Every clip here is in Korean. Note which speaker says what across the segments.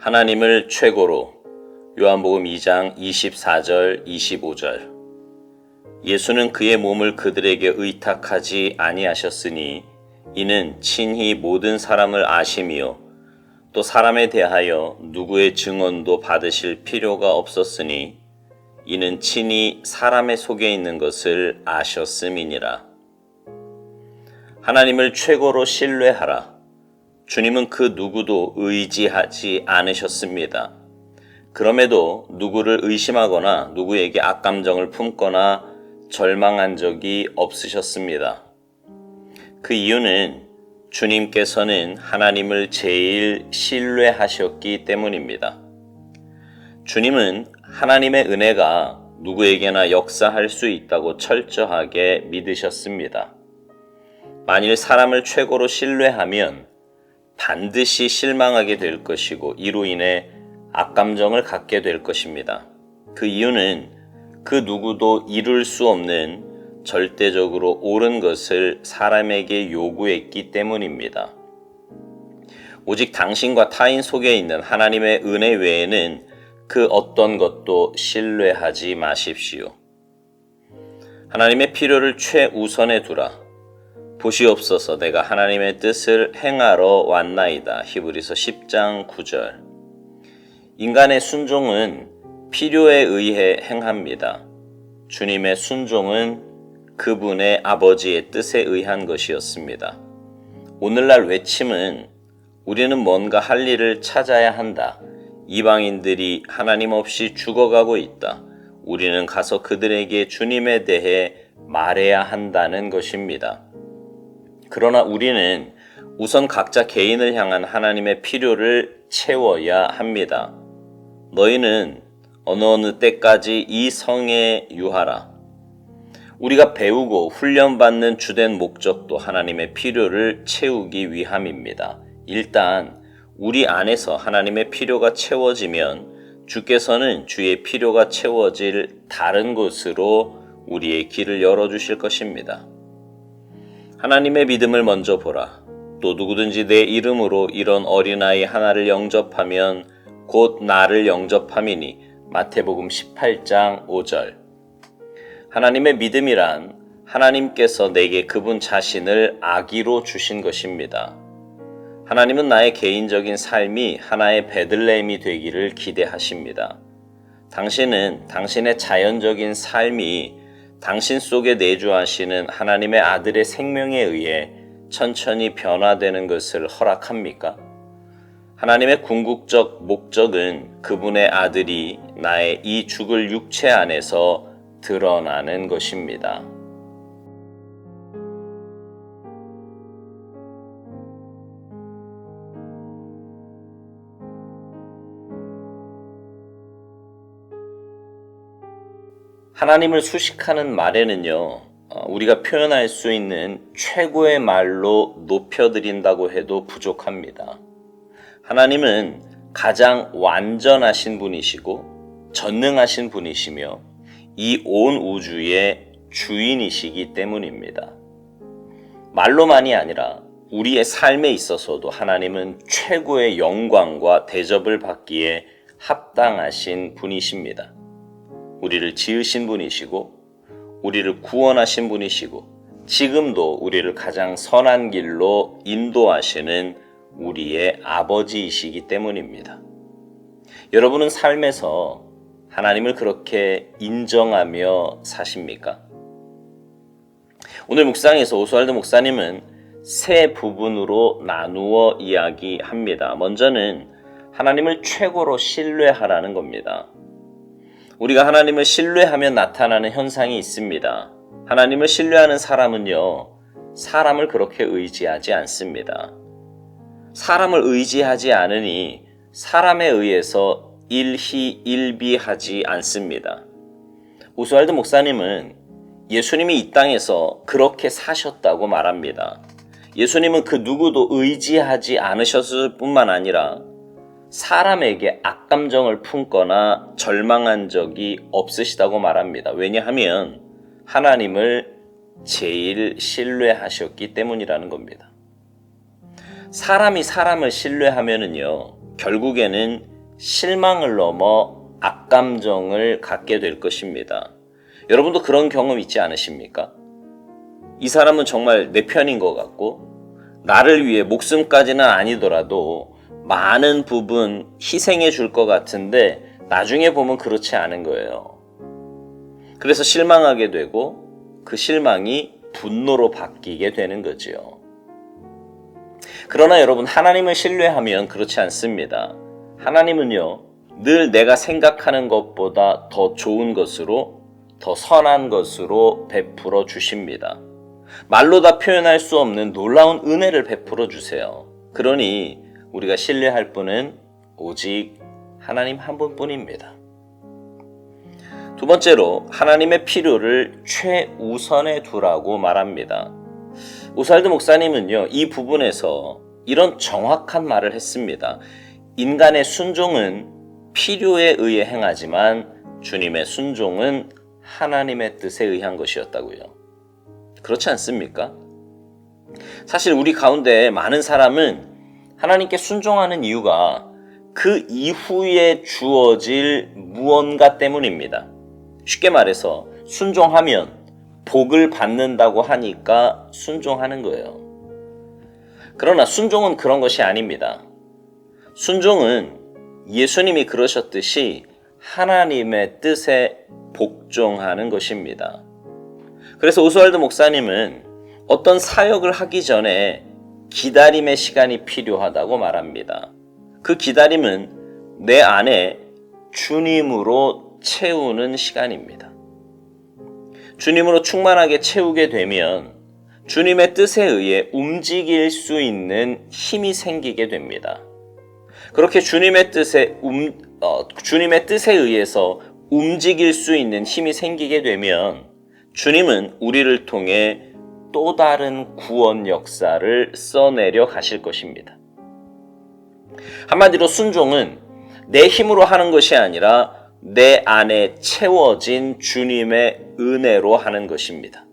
Speaker 1: 하나님을 최고로. 요한복음 2장 24절 25절. 예수는 그의 몸을 그들에게 의탁하지 아니하셨으니 이는 친히 모든 사람을 아심이요 또 사람에 대하여 누구의 증언도 받으실 필요가 없었으니 이는 친히 사람의 속에 있는 것을 아셨음이니라. 하나님을 최고로 신뢰하라. 주님은 그 누구도 의지하지 않으셨습니다. 그럼에도 누구를 의심하거나 누구에게 악감정을 품거나 절망한 적이 없으셨습니다. 그 이유는 주님께서는 하나님을 제일 신뢰하셨기 때문입니다. 주님은 하나님의 은혜가 누구에게나 역사할 수 있다고 철저하게 믿으셨습니다. 만일 사람을 최고로 신뢰하면 반드시 실망하게 될 것이고 이로 인해 악감정을 갖게 될 것입니다. 그 이유는 그 누구도 이룰 수 없는 절대적으로 옳은 것을 사람에게 요구했기 때문입니다. 오직 당신과 타인 속에 있는 하나님의 은혜 외에는 그 어떤 것도 신뢰하지 마십시오. 하나님의 필요를 최우선에 두라. 보시옵소서 내가 하나님의 뜻을 행하러 왔나이다. 히브리서 10장 9절. 인간의 순종은 필요에 의해 행합니다. 주님의 순종은 그분의 아버지의 뜻에 의한 것이었습니다. 오늘날 외침은 우리는 뭔가 할 일을 찾아야 한다. 이방인들이 하나님 없이 죽어가고 있다. 우리는 가서 그들에게 주님에 대해 말해야 한다는 것입니다. 그러나 우리는 우선 각자 개인을 향한 하나님의 필요를 채워야 합니다. 너희는 어느 때까지 이 성에 유하라. 우리가 배우고 훈련받는 주된 목적도 하나님의 필요를 채우기 위함입니다. 일단 우리 안에서 하나님의 필요가 채워지면 주께서는 주의 필요가 채워질 다른 곳으로 우리의 길을 열어주실 것입니다. 하나님의 믿음을 먼저 보라. 또 누구든지 내 이름으로 이런 어린아이 하나를 영접하면 곧 나를 영접함이니. 마태복음 18장 5절. 하나님의 믿음이란 하나님께서 내게 그분 자신을 아기로 주신 것입니다. 하나님은 나의 개인적인 삶이 하나의 베들레헴이 되기를 기대하십니다. 당신은 당신의 자연적인 삶이 당신 속에 내주하시는 하나님의 아들의 생명에 의해 천천히 변화되는 것을 허락합니까? 하나님의 궁극적 목적은 그분의 아들이 나의 이 죽을 육체 안에서 드러나는 것입니다. 하나님을 수식하는 말에는요, 우리가 표현할 수 있는 최고의 말로 높여드린다고 해도 부족합니다. 하나님은 가장 완전하신 분이시고 전능하신 분이시며 이 온 우주의 주인이시기 때문입니다. 말로만이 아니라 우리의 삶에 있어서도 하나님은 최고의 영광과 대접을 받기에 합당하신 분이십니다. 우리를 지으신 분이시고 우리를 구원하신 분이시고 지금도 우리를 가장 선한 길로 인도하시는 우리의 아버지이시기 때문입니다. 여러분은 삶에서 하나님을 그렇게 인정하며 사십니까? 오늘 묵상에서 오스왈드 목사님은 세 부분으로 나누어 이야기합니다. 먼저는 하나님을 최고로 신뢰하라는 겁니다. 우리가 하나님을 신뢰하면 나타나는 현상이 있습니다. 하나님을 신뢰하는 사람은요, 사람을 그렇게 의지하지 않습니다. 사람을 의지하지 않으니 사람에 의해서 일희일비하지 않습니다. 오스왈드 목사님은 예수님이 이 땅에서 그렇게 사셨다고 말합니다. 예수님은 그 누구도 의지하지 않으셨을 뿐만 아니라 사람에게 악감정을 품거나 절망한 적이 없으시다고 말합니다. 왜냐하면 하나님을 제일 신뢰하셨기 때문이라는 겁니다. 사람이 사람을 신뢰하면은요, 결국에는 실망을 넘어 악감정을 갖게 될 것입니다. 여러분도 그런 경험 있지 않으십니까? 이 사람은 정말 내 편인 것 같고 나를 위해 목숨까지는 아니더라도 많은 부분 희생해 줄 것 같은데 나중에 보면 그렇지 않은 거예요. 그래서 실망하게 되고 그 실망이 분노로 바뀌게 되는 거지요. 그러나 여러분, 하나님을 신뢰하면 그렇지 않습니다. 하나님은요, 늘 내가 생각하는 것보다 더 좋은 것으로, 더 선한 것으로 베풀어 주십니다. 말로 다 표현할 수 없는 놀라운 은혜를 베풀어 주세요. 그러니 우리가 신뢰할 분은 오직 하나님 한 분뿐입니다. 두 번째로, 하나님의 필요를 최우선에 두라고 말합니다. 오스왈드 목사님은요, 이 부분에서 이런 정확한 말을 했습니다. 인간의 순종은 필요에 의해 행하지만 주님의 순종은 하나님의 뜻에 의한 것이었다고요. 그렇지 않습니까? 사실 우리 가운데 많은 사람은 하나님께 순종하는 이유가 그 이후에 주어질 무언가 때문입니다. 쉽게 말해서 순종하면 복을 받는다고 하니까 순종하는 거예요. 그러나 순종은 그런 것이 아닙니다. 순종은 예수님이 그러셨듯이 하나님의 뜻에 복종하는 것입니다. 그래서 오스왈드 목사님은 어떤 사역을 하기 전에 기다림의 시간이 필요하다고 말합니다. 그 기다림은 내 안에 주님으로 채우는 시간입니다. 주님으로 충만하게 채우게 되면 주님의 뜻에 의해 움직일 수 있는 힘이 생기게 됩니다. 그렇게 주님의 뜻에 의해서 움직일 수 있는 힘이 생기게 되면 주님은 우리를 통해 또 다른 구원 역사를 써내려 가실 것입니다. 한마디로 순종은 내 힘으로 하는 것이 아니라 내 안에 채워진 주님의 은혜로 하는 것입니다.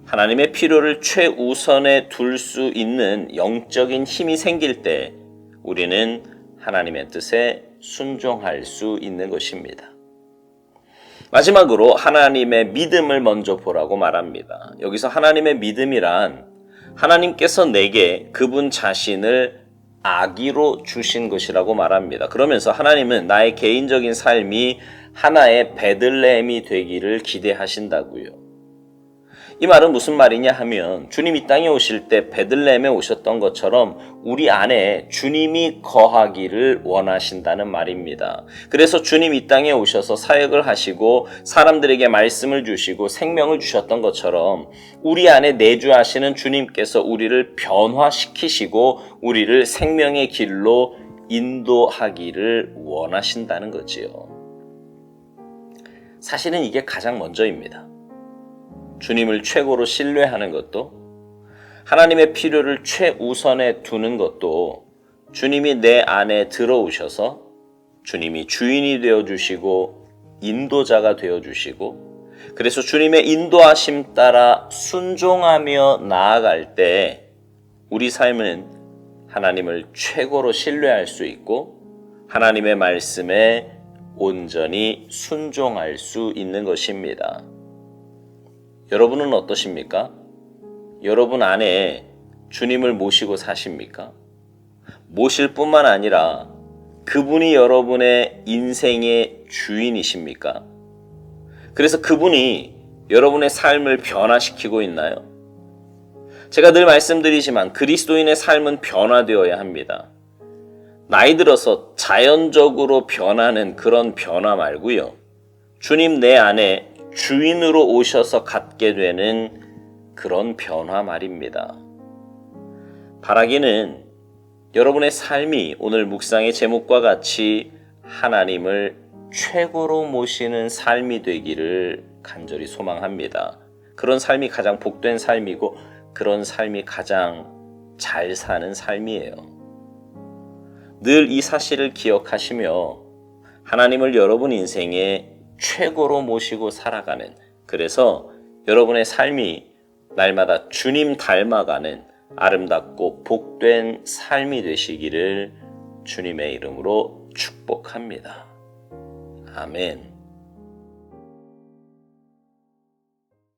Speaker 1: 하나님의 필요를 최우선에 둘 수 있는 영적인 힘이 생길 때 우리는 하나님의 뜻에 순종할 수 있는 것입니다. 마지막으로 하나님의 믿음을 먼저 보라고 말합니다. 여기서 하나님의 믿음이란 하나님께서 내게 그분 자신을 아기로 주신 것이라고 말합니다. 그러면서 하나님은 나의 개인적인 삶이 하나의 베들레헴이 되기를 기대하신다고요. 이 말은 무슨 말이냐 하면 주님 이 땅에 오실 때 베들레헴에 오셨던 것처럼 우리 안에 주님이 거하기를 원하신다는 말입니다. 그래서 주님 이 땅에 오셔서 사역을 하시고 사람들에게 말씀을 주시고 생명을 주셨던 것처럼 우리 안에 내주하시는 주님께서 우리를 변화시키시고 우리를 생명의 길로 인도하기를 원하신다는 거지요. 사실은 이게 가장 먼저입니다. 주님을 최고로 신뢰하는 것도, 하나님의 필요를 최우선에 두는 것도 주님이 내 안에 들어오셔서 주님이 주인이 되어주시고 인도자가 되어주시고, 그래서 주님의 인도하심 따라 순종하며 나아갈 때 우리 삶은 하나님을 최고로 신뢰할 수 있고 하나님의 말씀에 온전히 순종할 수 있는 것입니다. 여러분은 어떠십니까? 여러분 안에 주님을 모시고 사십니까? 모실 뿐만 아니라 그분이 여러분의 인생의 주인이십니까? 그래서 그분이 여러분의 삶을 변화시키고 있나요? 제가 늘 말씀드리지만 그리스도인의 삶은 변화되어야 합니다. 나이 들어서 자연적으로 변하는 그런 변화 말고요. 주님 내 안에 주인으로 오셔서 갖게 되는 그런 변화 말입니다. 바라기는 여러분의 삶이 오늘 묵상의 제목과 같이 하나님을 최고로 모시는 삶이 되기를 간절히 소망합니다. 그런 삶이 가장 복된 삶이고 그런 삶이 가장 잘 사는 삶이에요. 늘 이 사실을 기억하시며 하나님을 여러분 인생에 최고로 모시고 살아가는, 그래서 여러분의 삶이 날마다 주님 닮아가는 아름답고 복된 삶이 되시기를 주님의 이름으로 축복합니다. 아멘.